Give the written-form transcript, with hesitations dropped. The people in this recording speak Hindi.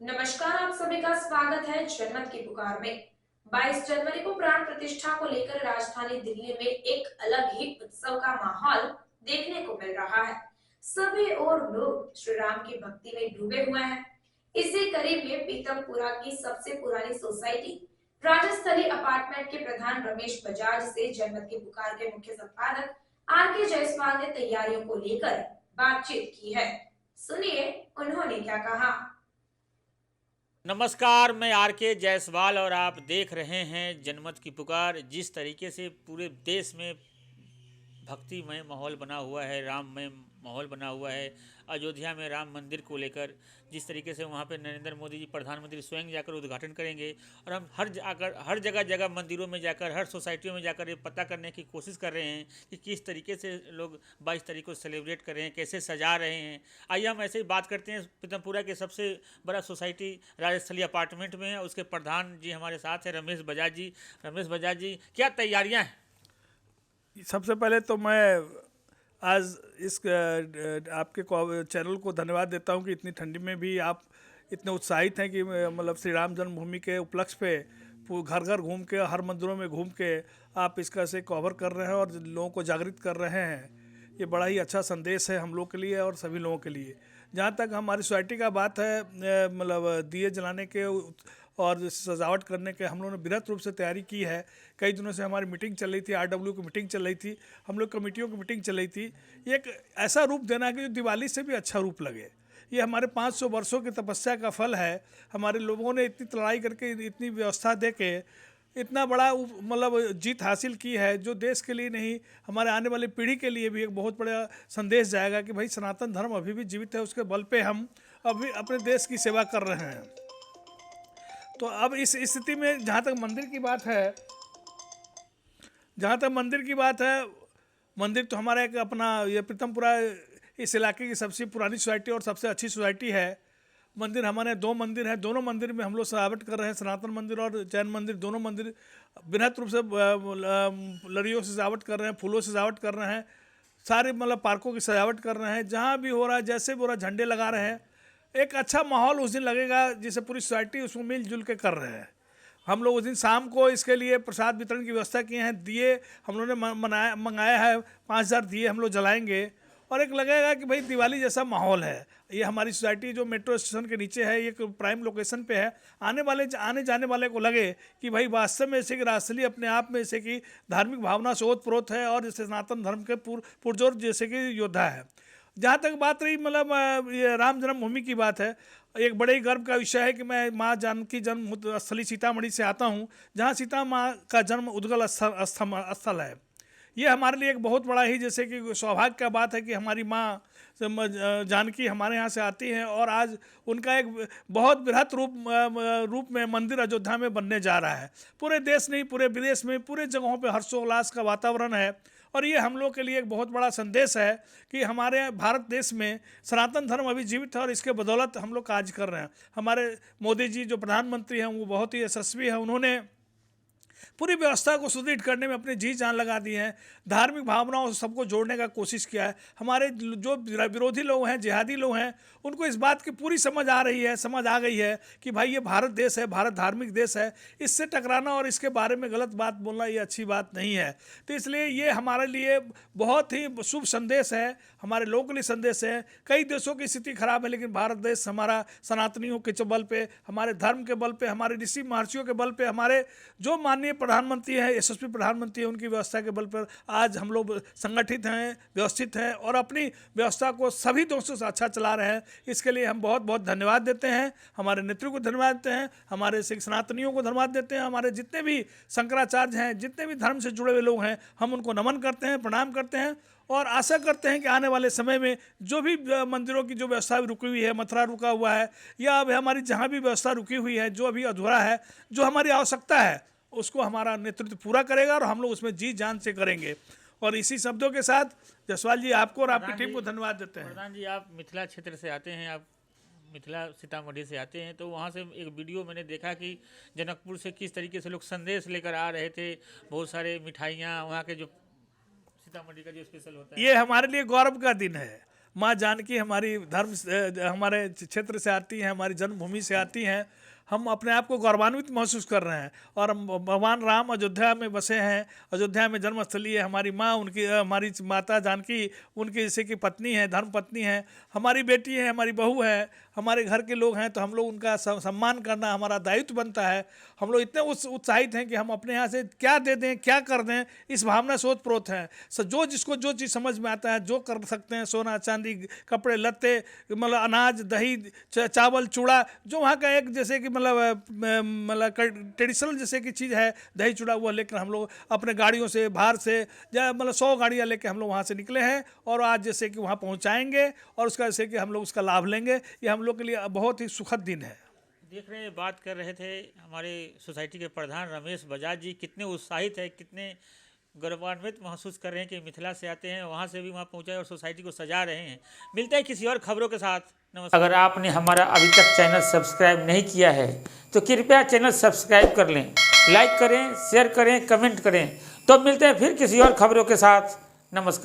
नमस्कार, आप सभी का स्वागत है जनमत की पुकार में। 22 जनवरी को प्राण प्रतिष्ठा को लेकर राजधानी दिल्ली में एक अलग ही उत्सव का माहौल देखने को मिल रहा है। सभी और लोग श्री राम की भक्ति में डूबे हुए हैं। इसी करीब में पीतमपुरा की सबसे पुरानी सोसाइटी राजस्थली अपार्टमेंट के प्रधान रमेश बजाज से जनमत की पुकार के मुख्य संपादक आर के जायसवाल ने तैयारियों को लेकर बातचीत की है। सुनिए उन्होंने क्या कहा। नमस्कार, मैं आर के जायसवाल और आप देख रहे हैं जनमत की पुकार। जिस तरीके से पूरे देश में भक्तिमय माहौल बना हुआ है, राममय माहौल बना हुआ है, अयोध्या में राम मंदिर को लेकर जिस तरीके से वहाँ पे नरेंद्र मोदी जी प्रधानमंत्री स्वयं जाकर उद्घाटन करेंगे और हम हर जगह जगह मंदिरों में जाकर, हर सोसाइटियों में जाकर ये पता करने की कोशिश कर रहे हैं कि किस तरीके से लोग 22 तारीख को सेलिब्रेट कर रहे हैं, कैसे सजा रहे हैं। आइए हम ऐसे ही बात करते हैं। पीतमपुरा के सबसे बड़ा सोसाइटी राजस्थली अपार्टमेंट में है, उसके प्रधान जी हमारे साथ हैं, रमेश बजाज जी। रमेश बजाज जी, क्या तैयारियाँ हैं? सबसे पहले तो मैं आज इस आपके चैनल को धन्यवाद देता हूं कि इतनी ठंडी में भी आप इतने उत्साहित हैं कि मतलब श्री राम जन्मभूमि के उपलक्ष्य पे घर घर घूम के, हर मंदिरों में घूम के आप इसका से कवर कर रहे हैं और लोगों को जागृत कर रहे हैं। ये बड़ा ही अच्छा संदेश है हम लोग के लिए और सभी लोगों के लिए। जहाँ तक हमारी सोसाइटी का बात है, मतलब दिए जलाने के और सजावट करने के हम लोगों ने बृहत रूप से तैयारी की है। कई दिनों से हमारी मीटिंग चल रही थी, आरडब्ल्यू की मीटिंग चल रही थी, हम लोग कमेटियों की मीटिंग चल रही थी। ये एक ऐसा रूप देना है कि जो दिवाली से भी अच्छा रूप लगे। ये हमारे 500 वर्षों की तपस्या का फल है। हमारे लोगों ने इतनी लड़ाई करके, इतनी व्यवस्था दे के इतना बड़ा मतलब जीत हासिल की है, जो देश के लिए नहीं, हमारे आने वाली पीढ़ी के लिए भी एक बहुत बड़ा संदेश जाएगा कि भाई सनातन धर्म अभी भी जीवित है। उसके बल पे हम अभी अपने देश की सेवा कर रहे हैं। तो अब इस स्थिति में जहाँ तक मंदिर की बात है, मंदिर तो हमारा एक अपना ये पीतमपुरा इस इलाके की सबसे पुरानी सोसाइटी और सबसे अच्छी सोसाइटी है। मंदिर हमारे 2 मंदिर हैं, दोनों मंदिर में हम लोग सजावट कर रहे हैं। सनातन मंदिर और जैन मंदिर, दोनों मंदिर बृहत रूप से लड़ियों से सजावट कर रहे हैं, फूलों से सजावट कर रहे हैं, सारे मतलब पार्कों की सजावट कर रहे हैं। जहाँ भी हो रहा है, जैसे भी हो रहा है, झंडे लगा रहे हैं। एक अच्छा माहौल उस दिन लगेगा जिसे पूरी सोसाइटी उसमें मिलजुल के कर रहे हैं। हम लोग उस दिन शाम को इसके लिए प्रसाद वितरण की व्यवस्था किए हैं। दिए हम लोगों ने मंगाया है, 5000 दिए हम लोग जलाएंगे और एक लगेगा कि भाई दिवाली जैसा माहौल है। ये हमारी सोसाइटी जो मेट्रो स्टेशन के नीचे है, ये प्राइम लोकेशन पे है। आने जाने वाले को लगे कि भाई वास्तव में जैसे कि राजस्थली अपने आप में जैसे कि धार्मिक भावना से ओतप्रोत है और जैसे सनातन धर्म के पुरजोर जैसे कि योद्धा है। जहाँ तक बात रही मतलब ये राम जन्मभूमि की बात है, एक बड़े ही गर्व का विषय है कि मैं माँ जानकी जन्म स्थली सीतामढ़ी से आता हूँ, जहाँ सीता माँ का जन्म उद्गल स्थल है। ये हमारे लिए एक बहुत बड़ा ही जैसे कि सौभाग्य का बात है कि हमारी माँ जानकी हमारे यहाँ से आती हैं और आज उनका एक बहुत बृहत रूप में मंदिर अयोध्या में बनने जा रहा है। पूरे देश नहीं, पूरे विदेश में, पूरे जगहों पे हर्षोल्लास का वातावरण है और ये हम लोग के लिए एक बहुत बड़ा संदेश है कि हमारे भारत देश में सनातन धर्म अभी जीवित है और इसके बदौलत हम लोग कार्य कर रहे हैं। हमारे मोदी जी जो प्रधानमंत्री हैं वो बहुत ही यशस्वी हैं। उन्होंने पूरी व्यवस्था को सुदृढ़ करने में अपनी जी जान लगा दी है। धार्मिक भावनाओं से सबको जोड़ने का कोशिश किया है। हमारे जो विरोधी लोग हैं, जिहादी लोग हैं, उनको इस बात की पूरी समझ आ गई है कि भाई ये भारत देश है, भारत धार्मिक देश है। इससे टकराना और इसके बारे में गलत बात बोलना ये अच्छी बात नहीं है। तो इसलिए ये हमारे लिए बहुत ही शुभ संदेश है, हमारे लोगों के लिए संदेश है। कई देशों की स्थिति खराब है, लेकिन भारत देश हमारा सनातनियों के बल पे, हमारे धर्म के बल पे, हमारे ऋषि महर्षियों के बल पे, हमारे जो माननीय प्रधानमंत्री हैं, यशस्वी प्रधानमंत्री हैं, उनकी व्यवस्था के बल पर आज हम लोग संगठित हैं, व्यवस्थित हैं और अपनी व्यवस्था को सभी दोस्तों से अच्छा चला रहे हैं। इसके लिए हम बहुत बहुत धन्यवाद देते हैं, हमारे नेतृत्व को धन्यवाद देते हैं, हमारे सिख सनातनियों को धन्यवाद देते हैं, हमारे जितने भी शंकराचार्य हैं, जितने भी धर्म से जुड़े हुए लोग हैं, हम उनको नमन करते हैं, प्रणाम करते हैं और आशा करते हैं कि आने वाले समय में जो भी मंदिरों की जो व्यवस्था रुकी हुई है, मथुरा रुका हुआ है या अब हमारी जहाँ भी व्यवस्था रुकी हुई है, जो अभी अधूरा है, जो हमारी आवश्यकता है, उसको हमारा नेतृत्व पूरा करेगा और हम लोग उसमें जी जान से करेंगे। और इसी शब्दों के साथ जसवाल जी आपको और आपकी टीम को धन्यवाद देते हैं। प्रधान जी, आप मिथिला क्षेत्र से आते हैं, आप मिथिला सीतामढ़ी से आते हैं, तो वहाँ से एक वीडियो मैंने देखा कि जनकपुर से किस तरीके से लोग संदेश लेकर आ रहे थे, बहुत सारे मिठाइयाँ, वहाँ के जो सीतामढ़ी का जो स्पेशल होता है। ये हमारे लिए गौरव का दिन है। माँ जानकी हमारी हमारे क्षेत्र से आती हैं, हमारी जन्मभूमि से आती हैं। हम अपने आप को गौरवान्वित महसूस कर रहे हैं। और भगवान राम अयोध्या में बसे हैं, अयोध्या में जन्मस्थली है हमारी माँ, उनकी हमारी माता जानकी उनकी जैसे कि पत्नी है, धर्म पत्नी है, हमारी बेटी है, हमारी बहू है, हमारे घर के लोग हैं। तो हम लोग उनका सम्मान करना हमारा दायित्व बनता है। हम लोग इतने उत्साहित हैं कि हम अपने यहाँ से क्या दे दें, क्या कर दें, इस भावना से ओतप्रोत हैं। जो जिसको जो चीज़ समझ में आता है, जो कर सकते हैं, सोना चांदी, कपड़े लत्ते, मतलब अनाज, दही, चावल, चूड़ा, जो वहाँ का एक जैसे कि मतलब ट्रेडिशनल जैसे कि चीज़ है, दही चूड़ा, वो लेकर हम लोग अपने गाड़ियों से बाहर से मतलब 100 गाड़ियाँ लेकर हम लोग वहाँ से निकले हैं। और आज जैसे कि वहाँ पहुँचाएंगे और उसका जैसे कि हम लोग उसका लाभ लेंगे। ये हम लोग के लिए बहुत ही सुखद दिन है। देख रहे हैं, बात कर रहे थे हमारे सोसाइटी के प्रधान रमेश बजाज जी, कितने उत्साहित है, कितने गौरवान्वित महसूस कर रहे हैं कि मिथिला से आते हैं, वहाँ से भी वहाँ पहुँचाए और सोसाइटी को सजा रहे हैं। मिलते हैं किसी और खबरों के साथ। नमस्कार। अगर आपने हमारा अभी तक चैनल सब्सक्राइब नहीं किया है तो कृपया चैनल सब्सक्राइब कर लें, लाइक करें, शेयर करें, कमेंट करें। तो मिलते हैं फिर किसी और खबरों के साथ। नमस्कार।